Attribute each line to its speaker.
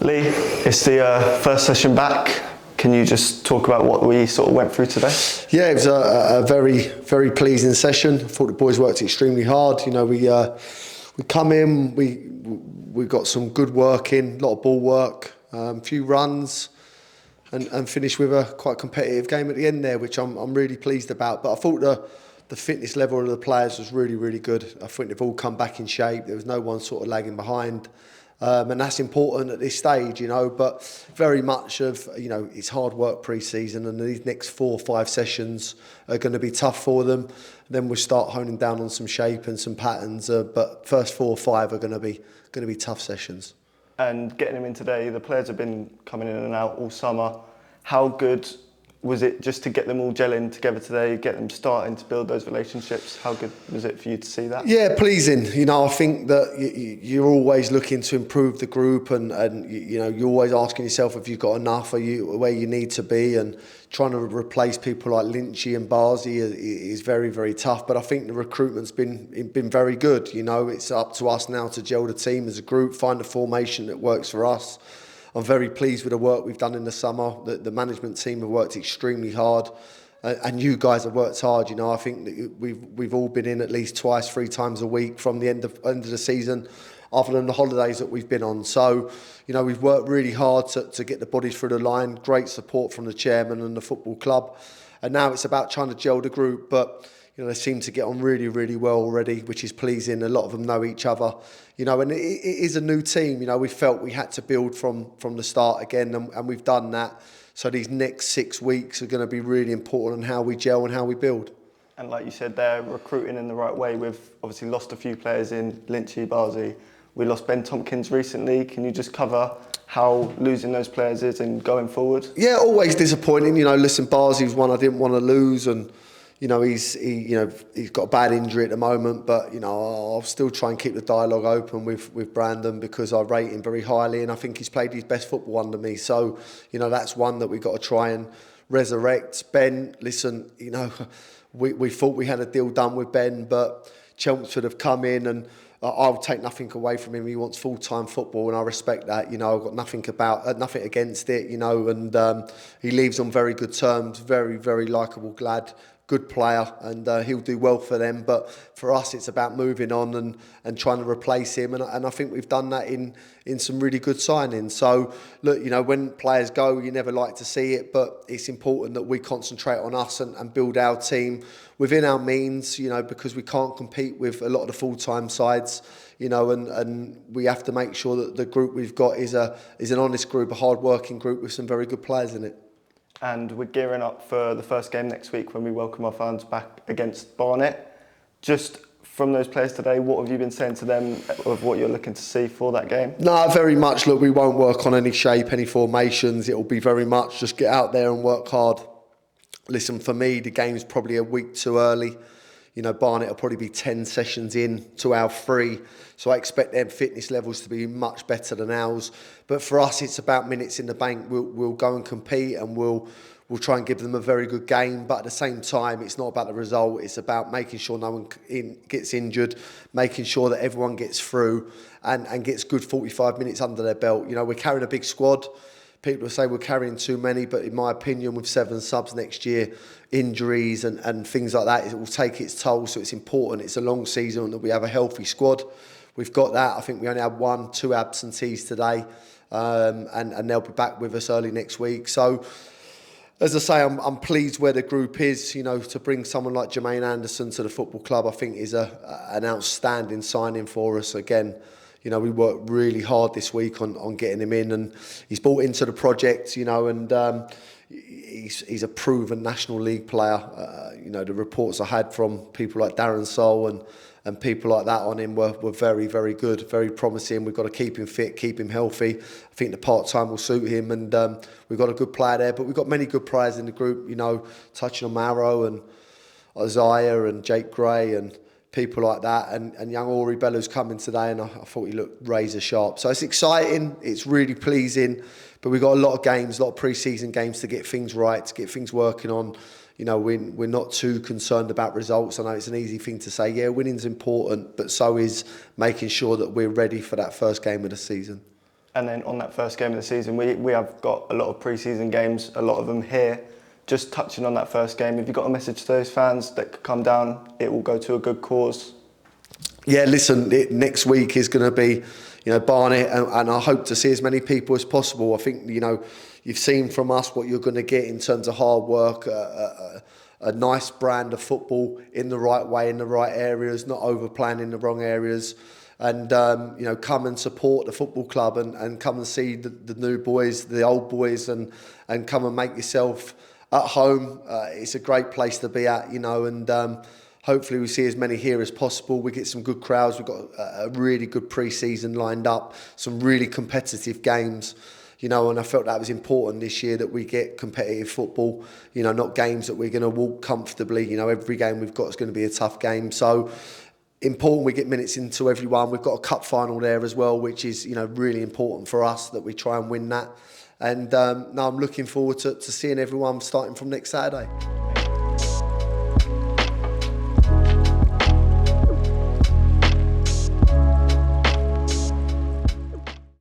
Speaker 1: Lee, it's the first session back. Can you just talk about what we sort of went through today?
Speaker 2: Yeah, it was a very, very pleasing session. I thought the boys worked extremely hard. You know, we come in, we got some good work in, a lot of ball work, a few runs, and finished with a quite competitive game at the end there, which I'm really pleased about. But I thought the fitness level of the players was really, really good. I think they've all come back in shape. There was no one sort of lagging behind. And that's important at this stage, you know, but very much of, you know, it's hard work pre-season, and these next 4 or 5 sessions are going to be tough for them. Then we'll start honing down on some shape and some patterns, but first 4 or 5 are going to be tough sessions.
Speaker 1: And getting them in today, the players have been coming in and out all summer. How good was it just to get them all gelling together today, get them starting to build those relationships? How good was it for you to see that?
Speaker 2: Yeah, pleasing. You know, I think that you're always looking to improve the group, and you know, you're always asking yourself if you've got enough, are you where you need to be, and trying to replace people like Lynchy and Barzi is very, very tough. But I think the recruitment's been very good. You know, it's up to us now to gel the team as a group, find a formation that works for us. I'm very pleased with the work we've done in the summer. The management team have worked extremely hard, and you guys have worked hard. You know, I think that we've all been in at least 2, 3 times a week from the end of the season, other than the holidays that we've been on. So, you know, we've worked really hard to get the bodies through the line. Great support from the chairman and the football club, and now it's about trying to gel the group. But you know, they seem to get on really, really well already, which is pleasing. A lot of them know each other, you know, and it is a new team. You know, we felt we had to build from the start again, and we've done that. So these next 6 weeks are going to be really important on how we gel and how we build.
Speaker 1: And like you said, they're recruiting in the right way. We've obviously lost a few players in Lynchy, Barzi. We lost Ben Tompkins recently. Can you just cover how losing those players is and going forward?
Speaker 2: Yeah, always disappointing. You know, listen, Barzi was one I didn't want to lose, and you know, he's got a bad injury at the moment, but you know, I'll still try and keep the dialogue open with Brandon, because I rate him very highly, and I think he's played his best football under me. So, you know, that's one that we've got to try and resurrect. Ben, listen, you know, we thought we had a deal done with Ben, but Chelmsford have come in, and I'll take nothing away from him. He wants full-time football, and I respect that. You know, I've got nothing against it. You know, and he leaves on very good terms. Very, very likeable lad. Good player, and he'll do well for them. But for us, it's about moving on and trying to replace him, and I think we've done that in some really good signings. So look, you know, when players go, you never like to see it, but it's important that we concentrate on us and build our team within our means, you know, because we can't compete with a lot of the full-time sides, you know, and we have to make sure that the group we've got is an honest group, a hard-working group with some very good players in it.
Speaker 1: And we're gearing up for the first game next week when we welcome our fans back against Barnet. Just from those players today, what have you been saying to them of what you're looking to see for that game?
Speaker 2: No, very much. Look, we won't work on any shape, any formations. It'll be very much just get out there and work hard. Listen, for me, the game's probably a week too early. You know, Barnet will probably be 10 sessions in to our 3. So I expect their fitness levels to be much better than ours. But for us, it's about minutes in the bank. We'll go and compete, and we'll try and give them a very good game. But at the same time, it's not about the result. It's about making sure no one gets injured, making sure that everyone gets through and gets good 45 minutes under their belt. You know, we're carrying a big squad. People say we're carrying too many, but in my opinion, with 7 subs next year, injuries and things like that, it will take its toll. So it's important. It's a long season that we have a healthy squad. We've got that. I think we only had 1, 2 absentees today, and they'll be back with us early next week. So, as I say, I'm pleased where the group is. You know, to bring someone like Jermaine Anderson to the football club, I think is an outstanding signing for us. Again, you know, we worked really hard this week on getting him in, and he's bought into the project, you know, and he's a proven National League player. You know, the reports I had from people like Darren Sol and people like that on him were very, very good, very promising. We've got to keep him fit, keep him healthy. I think the part-time will suit him, and we've got a good player there. But we've got many good players in the group, you know, touching on Marrow and Isaiah and Jake Gray and people like that, and young Ori Bellu's coming today, and I thought he looked razor sharp. So it's exciting, it's really pleasing, but we've got a lot of games, a lot of pre-season games to get things right, to get things working on. You know, we're not too concerned about results. I know it's an easy thing to say, yeah, winning's important, but so is making sure that we're ready for that first game of the season.
Speaker 1: And then on that first game of the season, we have got a lot of pre-season games, a lot of them here. Just touching on that first game, have you got a message to those fans that could come down? It will go to a good cause.
Speaker 2: Yeah, listen, next week is going to be, Barnet, and I hope to see as many people as possible. I think, you've seen from us what you're going to get in terms of hard work, a nice brand of football in the right way, in the right areas, not overplaying in the wrong areas. And, come and support the football club and come and see the new boys, the old boys, and come and make yourself at home. It's a great place to be at, and hopefully we see as many here as possible. We get some good crowds. We've got a really good pre-season lined up, some really competitive games, and I felt that was important this year, that we get competitive football, not games that we're going to walk comfortably. Every game we've got is going to be a tough game. So important we get minutes into everyone. We've got a cup final there as well, which is, really important for us, that we try and win that. And now I'm looking forward to seeing everyone starting from next Saturday.